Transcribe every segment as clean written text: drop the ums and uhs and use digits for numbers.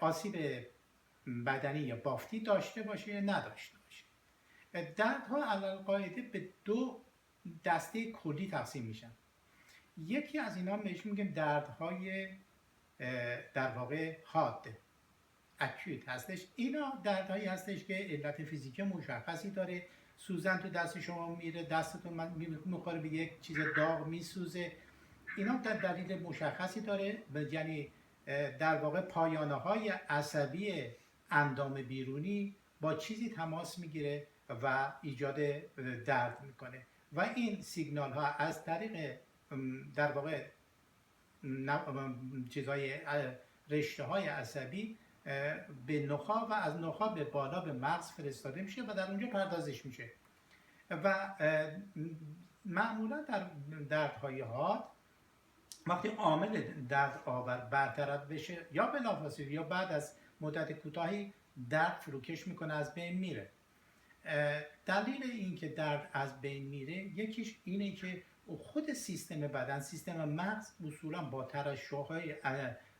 آسیب بدنی یا بافتی داشته باشه یا نداشته باشه. دردها علی‌القاعده به دو دسته کلی تقسیم میشن. یکی از اینا بهش میگیم دردهای در واقع حاد اکوت هستش. اینا دردهایی هستش که علت فیزیکی مشخصی داره. سوزن تو دست شما میره، دستتون میخوره به یک چیز داغ میسوزه. اینا در دلیل مشخصی داره، یعنی در واقع پایانه های عصبی اندام بیرونی با چیزی تماس میگیره و ایجاد درد میکنه و این سیگنال ها از طریق در واقع چیزهای رشته های عصبی به نخاع و از نخاع به بالا به مغز فرستاده میشه و در اونجا پردازش میشه و معمولا در دردهای حاد وقتی عامل درد آور برطرف بشه یا بلافاصله یا بعد از مدت کوتاهی درد فروکش میکنه، از بین میره. دلیل اینکه درد از بین میره یکیش اینه که خود سیستم بدن، سیستم مغز اصولا با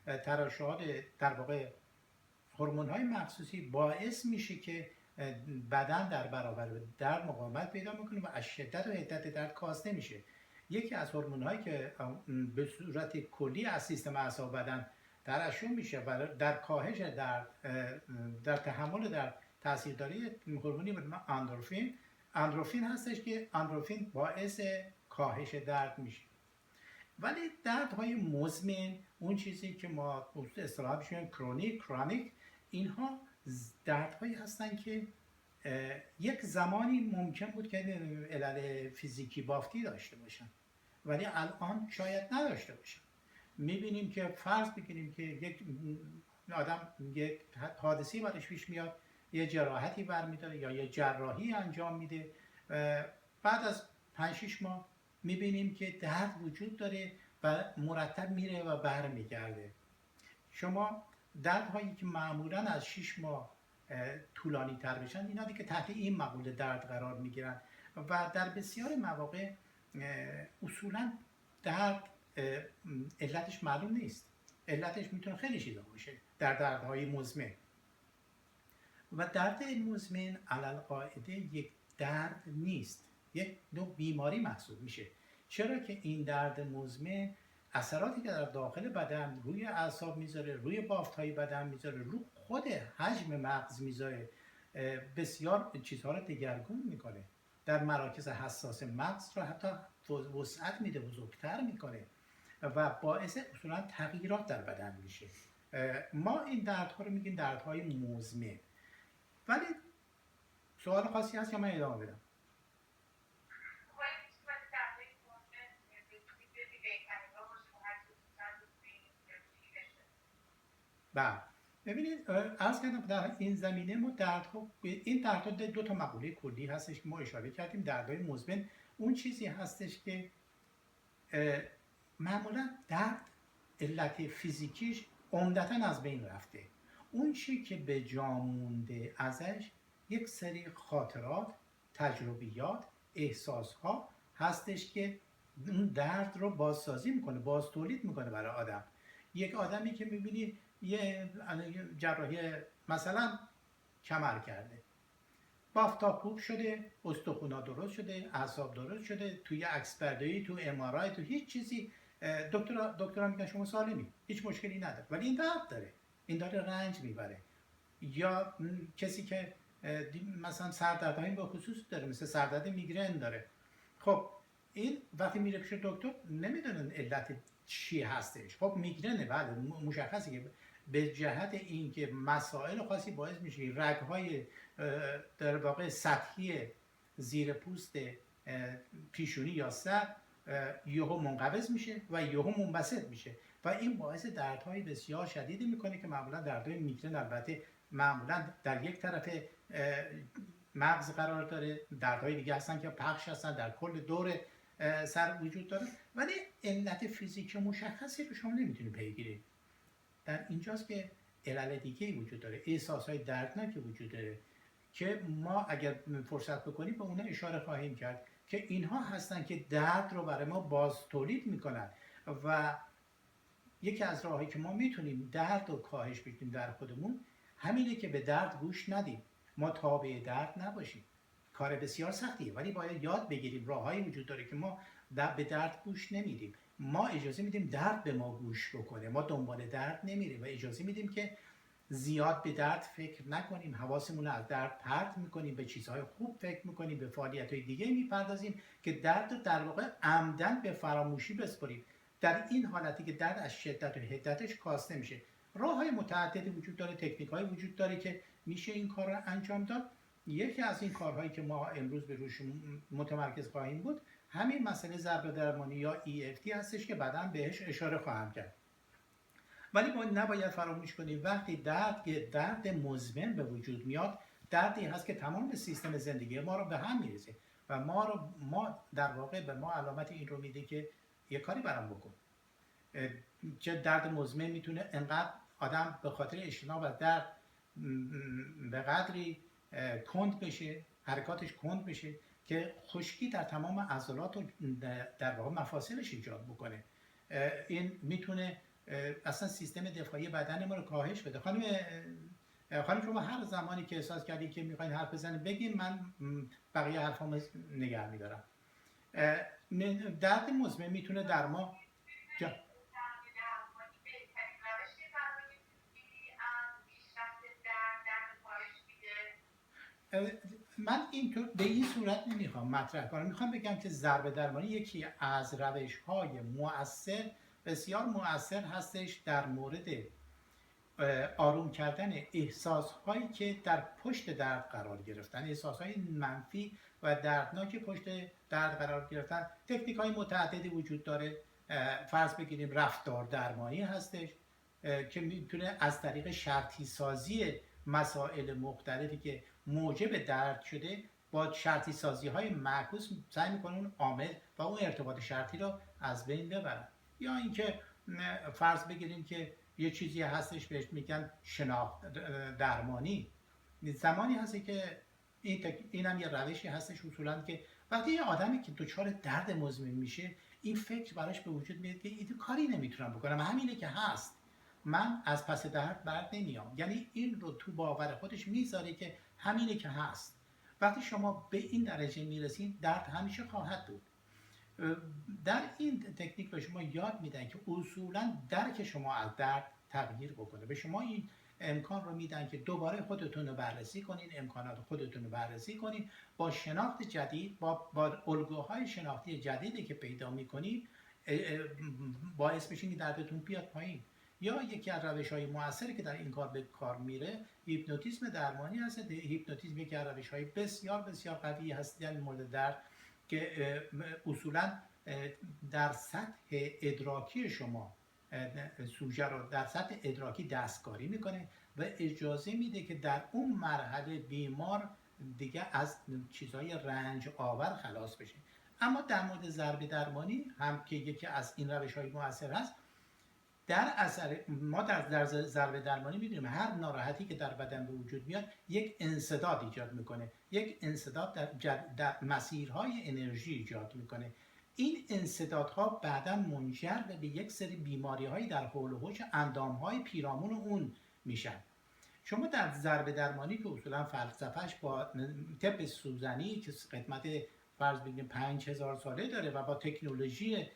ترشحات در واقع هورمون‌های مخصوصی باعث میشه که بدن در برابر درد مقاومت پیدا میکنه و از شدت و حدت درد کاسته میشه. یکی از هورمون‌هایی که به صورت کلی از سیستم اعصاب بدن ترشح میشه و در کاهش درد، در تحمل درد تاثیرداری هورمونی به نام اندروفین هستش که اندروفین باعث کاهش درد میشه. ولی دردهای مزمن، اون چیزی که ما اصطلاحاً بهش میگیم کرونیک، اینها دردهایی هستن که یک زمانی ممکن بود که علل فیزیکی بافتی داشته باشن ولی الان شاید نداشته باشن. میبینیم که فرض بگیریم که یک آدم یک حادثی برش پیش میاد، یه جراحتی برمیداره یا یه جراحی انجام میده، بعد از 5-6 ماه میبینیم که درد وجود داره و مرتب میره و برمیگرده. شما دردهایی که معمولا از 6 ماه طولانی تر بشن، اینا دیگه تحت این مقوله درد قرار میگیرن و در بسیار مواقع اصولا درد علتش معلوم نیست. علتش میتونه خیلی چیزا باشه در دردهای مزمن و درد مزمن علالقاعده یک درد نیست، یک نوع بیماری محسوب میشه. چرا که این درد مزمن اثراتی که در داخل بدن روی اعصاب میذاره، روی بافت‌های بدن میذاره، روی خود حجم مغز میذاره، بسیار چیزها رو دگرگون میکنه. در مراکز حساس مغز رو حتی وسعت میده، بزرگتر میکنه و باعث اصولا تغییرات در بدن میشه. ما این دردها رو میگیم دردهای مزمن. ولی سوال خاصی هست یا من ادامه بدم؟ بله، ببینید عرض کردم در این زمینه ما این دردها دو تا مقوله کلی هستش که ما اشاره کردیم. دردهای مزمن اون چیزی هستش که معمولا درد علت فیزیکیش عمدتاً از بین رفته. اون چی که به جا مونده ازش یک سری خاطرات، تجربیات، احساسها هستش که اون درد رو بازسازی میکنه، باز تولید میکنه برای آدم. یک آدمی که میبینی یه جراحی مثلا کمر کرده، بافتا خوب شده، استخونا درست شده، اعصاب درست شده، توی عکس برداری، تو MRI، تو هیچ چیزی دکترها میگن شما سالمی، هیچ مشکلی نداره، ولی این درد داره، این داره رنج میبره. یا کسی که مثلا سردردهای به خصوص داره، مثل سردرد میگرن داره، خب این وقتی میره پیش دکتر نمیدونن علت چی هستش. خب میگرنه، بله مشخصه که به جهت اینکه مسائل خاصی باعث میشه رگ‌های در واقع سطحی زیر پوست پیشونی یا سر یهو منقبض میشه و یهو منبسط میشه و این باعث دردهای بسیار شدیدی میکنه که معمولا دردهای میگرن البته معمولا در یک طرف مغز قرار داره، دردهای دیگه هستن که پخش هستن در کل دور سر وجود داره، ولی علت فیزیکی مشخصی رو شما نمیتونید پیگیری. در اینجاست که علل دیگه وجود داره، احساسهای دردناکی وجود داره که ما اگر فرصت بکنیم به اونها اشاره خواهیم کرد که اینها هستن که درد رو برای ما باز تولید میکنن و یکی از راهایی که ما میتونیم درد رو کاهش بدیم در خودمون همینه که به درد گوش ندیم، ما تابع درد نباشیم. کار بسیار سختیه ولی باید یاد بگیریم. راههایی وجود داره که ما به درد گوش نمیدیم، ما اجازه میدیم درد به ما گوش بکنه، ما دنبال درد نمیریم و اجازه میدیم که زیاد به درد فکر نکنیم، حواسمون رو از درد پرت میکنیم، به چیزهای خوب فکر میکنیم، به فعالیت‌های دیگه میپردازیم که درد رو در واقع عمدن به فراموشی بسپاریم. در این حالتی که درد از شدت و حدتش کاسته میشه. راه‌های متعددی وجود داره، تکنیک‌هایی وجود داره که میشه این کار رو انجام داد. یکی از این کارهایی که ما امروز به روش متمرکز خواهیم بود همین مسئله ضربه درمانی یا EFT هستش که بعداً بهش اشاره خواهم کرد. ولی ما نباید فراموش کنیم وقتی درد مزمن به وجود میاد، دردی هست که تمام سیستم زندگی ما رو به هم میریزه و ما در واقع به ما علامت این رو میده که یه کاری برام بکن. چه درد مزمن میتونه انقدر آدم به خاطر اجتناب از درد به قدری کند بشه، حرکاتش کند بشه که خشکی در تمام عضلات و در واقع مفاصلش ایجاد بکنه. این میتونه اصلا سیستم دفاعی بدن ما رو کاهش بده. خانم شما هر زمانی که احساس کردی که میخواین حرف بزنید بگید، من بقیه حرفامو نگه میدارم. درد مزمن میتونه در ما من اینطور به این صورت نمیخوام مطرح کنم. میخوام بگم که ضربه درمانی یکی از روش‌های مؤثر، بسیار مؤثر هستش در مورد آروم کردن احساس‌هایی که در پشت درد قرار گرفتن، احساس‌های منفی و دردناک پشت درد قرار گرفتن. تکنیک‌های متعددی وجود داره. فرض بگیریم رفتار درمانی هستش که میتونه از طریق شرطی سازی مسائل مختلفی که موجب درد شده با شرطی سازی های معکوس سعی میکنه اون عامل و اون ارتباط شرطی رو از بین ببرن. یا اینکه فرض بگیریم که یه چیزی هستش بهش میگن شناخت درمانی. زمانی هستی که این هم یه روشی هستش اصولا که وقتی یه آدمی که دچار درد مزمن میشه این فکر براش به وجود میاد که این کاری نمیتونم بکنم، همینه که هست، من از پس درد بر نمیام. یعنی این رو تو باور خودش میذاره که همینه که هست. وقتی شما به این درجه میرسید درد همیشه خواهد بود. در این تکنیک به شما یاد میدن که اصولا درک شما از درد تغییر بکنه. به شما این امکان رو میدن که دوباره خودتون رو بررسی کنین، امکانات خودتون رو بررسی کنین، با شناخت جدید، با الگوهای شناختی جدیدی که پیدا میکنین باعث میشین که دردتون بیاد پایین. یا یکی از روش‌های مؤثری که در این کار به کار میره هیپنوتیزم درمانی هست. هیپنوتیزم یکی از روش‌های بسیار بسیار قوی هست در مورد درد که اصولا در سطح ادراکی شما سوژه رو در سطح ادراکی دستکاری میکنه و اجازه میده که در اون مرحله بیمار دیگه از چیزهای رنج آور خلاص بشه. اما در مورد ضربه درمانی هم که یکی از این روش‌های مؤثر هست، در اثر ما در ضربه درمانی میدونیم هر ناراحتی که در بدن به وجود میاد یک انسداد ایجاد میکنه، یک انسداد در مسیرهای انرژی ایجاد میکنه. این انسدادها بعدا منجر به یک سری بیماری‌های در حول و حوش اندام‌های پیرامون اون میشن. شما در ضربه درمانی که اصولا فلسفهش با طب سوزنی که قدمت فرض بگیریم 5000 ساله داره و با تکنولوژی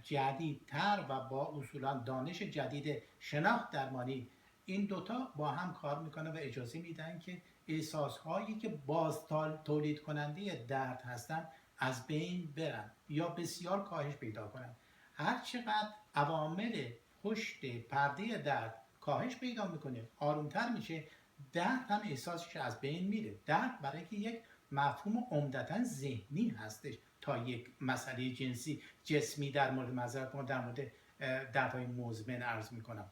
جدیدتر و با اصولا دانش جدید شناخت درمانی، این دوتا با هم کار میکنه و اجازه میدن که احساسهایی که باز تولید کننده درد هستن از بین برن یا بسیار کاهش پیدا کنن. هر چقدر عوامل پشت پرده درد کاهش پیدا میکنه، آرومتر میشه، درد هم احساسش از بین میره. درد برای که یک مفهوم عمدتاً ذهنی هستش تا یک مسئله جسمی در مورد در مورد دردهای مزمن عرض میکنم.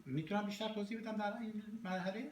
میتونم بیشتر توضیح بدم در این مرحله؟